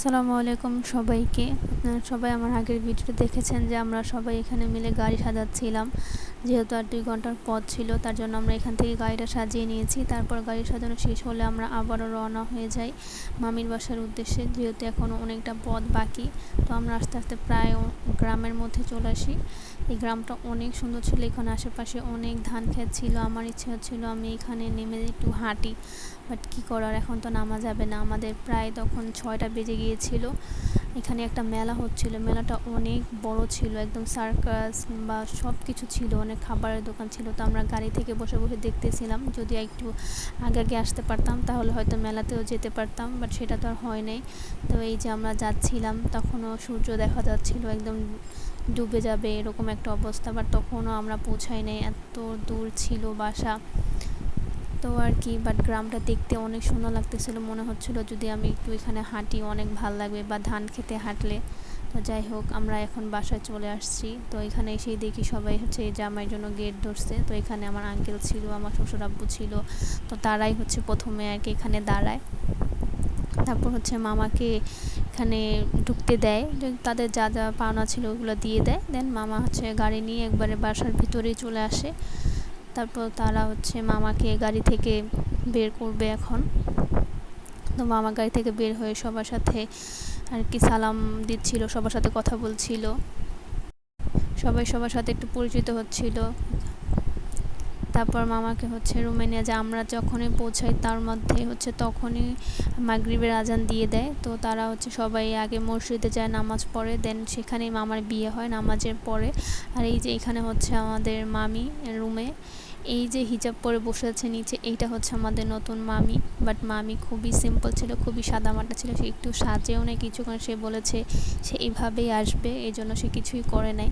আসসালামু আলাইকুম সবাইকে। আপনারা সবাই আমার আগের ভিডিওতে দেখেছেন যে আমরা সবাই এখানে মিলে গাড়ি সাজাচ্ছিলাম। যেহেতু আর 2 ঘন্টার পথ ছিল, তার জন্য আমরা এখান থেকে গাড়িটা সাজিয়ে নিয়েছি। তারপর গাড়ি সাজানো শেষ হলে আমরা আবারও রওনা হয়ে যাই মামির বাসার উদ্দেশ্যে। যেহেতু এখনও অনেকটা পথ বাকি, তো আমরা আস্তে আস্তে প্রায় গ্রামের মধ্যে চলে আসি। এই গ্রামটা অনেক সুন্দর ছিল। এখানে আশেপাশে অনেক ধান ক্ষেত ছিল। আমার ইচ্ছে হচ্ছিল আমি এখানে নেমে একটু হাঁটি, বাট কী করার, এখন তো নামা যাবে না। আমাদের প্রায় তখন 6টা বেজে গিয়েছিল। এখানে একটা মেলা হচ্ছিল। মেলাটা অনেক বড় ছিল, একদম সার্কাস বা সব কিছু ছিল, অনেক খাবারের দোকান ছিল। তো আমরা গাড়ি থেকে বসে বসে দেখতেছিলাম। যদি একটু আগে আগে আসতে পারতাম তাহলে হয়তো মেলাতেও যেতে পারতাম, বাট সেটা তো আর হয় নাই। তো এই যে আমরা যাচ্ছিলাম, তখনও সূর্য দেখা যাচ্ছিল একদম ডুবে যাবে এরকম একটা অবস্থা, বাট তখনও আমরা পৌঁছাই নাই, এত দূর ছিল বাসা। তো আর কি, বাট গ্রামটা দেখতে অনেক সুন্দর লাগতেছিল। মনে হচ্ছিল যদি আমি একটু এখানে হাঁটি অনেক ভাল লাগবে, বা ধান খেতে হাঁটলে। তো যাই হোক, আমরা এখন বাসায় চলে আসছি। তো এখানে এসেই দেখি সবাই হচ্ছে এই জামাইয়ের জন্য গেট ধরছে। তো এখানে আমার আঙ্কেল ছিল, আমার শ্বশুর আব্বু ছিল। তো তারাই হচ্ছে প্রথমে আর কি এখানে দাঁড়ায়। তারপর হচ্ছে মামাকে এখানে ঢুকতে দেয়, তাদের যা যা পাওনা ছিল ওগুলো দিয়ে দেয়। দেন মামা হচ্ছে গাড়ি নিয়ে একবারে বাসার ভিতরেই চলে আসে। তারপর তারা হচ্ছে মামাকে গাড়ি থেকে বের করবে এখন। তো মামা গাড়ি থেকে বের হয়ে সবার সাথে আর কি সালাম দিচ্ছিল, সবার সাথে কথা বলছিল, সবাই সবার সাথে একটু পরিচিত হচ্ছিল। তারপর মামাকে হচ্ছে রুমে নিয়ে যায়। আমরা যখনই পৌঁছাই তার মধ্যে হচ্ছে তখনই মাগরিবের আজান দিয়ে দেয়। তো তারা হচ্ছে সবাই আগে মসজিদে যায়, নামাজ পড়ে, দেন সেখানেই মামার বিয়ে হয় নামাজের পরে। আর এই যে এখানে হচ্ছে আমাদের মামি রুমে এই যে হিজাব পরে বসে আছে নিচে, এইটা হচ্ছে আমাদের নতুন মামি। বাট মামি খুবই সিম্পল ছিল, খুবই সাদামাটা ছিল। সে একটু সাজেও নেই কিছু, কারণ সে বলেছে সে এইভাবেই আসবে, এই জন্য সে কিছুই করে নাই।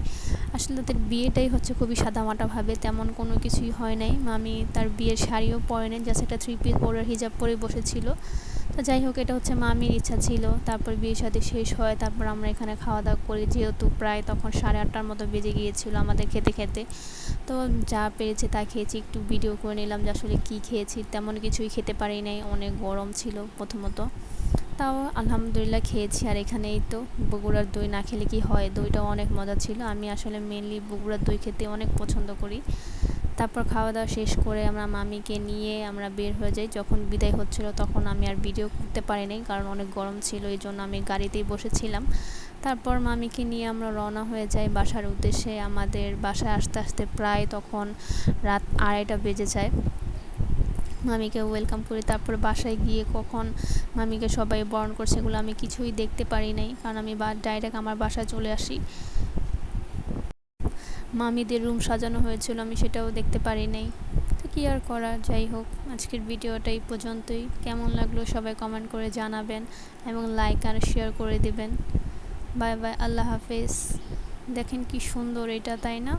আসলে তাদের বিয়েটাই হচ্ছে খুবই সাদামাটাভাবে, তেমন কোনো কিছুই হয় নাই। মামি তার বিয়ের শাড়িও পরে নেই, জাস্ট একটা 3 পিস পরে হিজাব পরে বসেছিল। তো যাই হোক, এটা হচ্ছে মামির ইচ্ছা ছিল। তারপর বিয়ে শাদী শেষ হয়, তারপর আমরা এখানে খাওয়া দাওয়া করি। যেহেতু প্রায় তখন 8:30টার মতো বেজে গিয়েছিল আমাদের খেতে খেতে। তো যা পেরেছি তা খেয়েছি, একটু ভিডিও করে নিলাম যে আসলে কী খেয়েছি। তেমন কিছুই খেতে পারি নাই, অনেক গরম ছিল প্রথমত। তাও আলহামদুলিল্লাহ খেয়েছি। আর এখানেই তো বগুড়ার দই না খেলে কি হয়, দইটাও অনেক মজা ছিল। আমি আসলে মেনলি বগুড়ার দই খেতে অনেক পছন্দ করি। তারপর খাওয়া দাওয়া শেষ করে আমরা মামিকে নিয়ে আমরা বের হয়ে যাই। যখন বিদায় হচ্ছিল তখন আমি আর ভিডিও করতে পারি নাই, কারণ অনেক গরম ছিল, এই জন্য আমি গাড়িতেই বসেছিলাম। তারপর মামিকে নিয়ে আমরা রওনা হয়ে যাই বাসার উদ্দেশ্যে। আমাদের বাসায় আসতে আসতে প্রায় তখন রাত 2:30টা বেজে যায়। মামিকে ওয়েলকাম করি। তারপর বাসায় গিয়ে কখন মামিকে সবাই বরণ করছে এগুলো আমি কিছুই দেখতে পারি নাই, কারণ আমি ডাইরেক্ট আমার বাসায় চলে আসি। মামিদের রুম সাজানো হয়েছিল, আমি সেটাও দেখতে পারি নাই। তো কী আর করা, যাই হোক, আজকের ভিডিওটা এই পর্যন্তই। কেমন লাগলো সবাই কমেন্ট করে জানাবেন, এবং লাইক আর শেয়ার করে দিবেন। বাই বাই, আল্লাহ হাফেজ। দেখেন কি সুন্দর এটা, তাই না?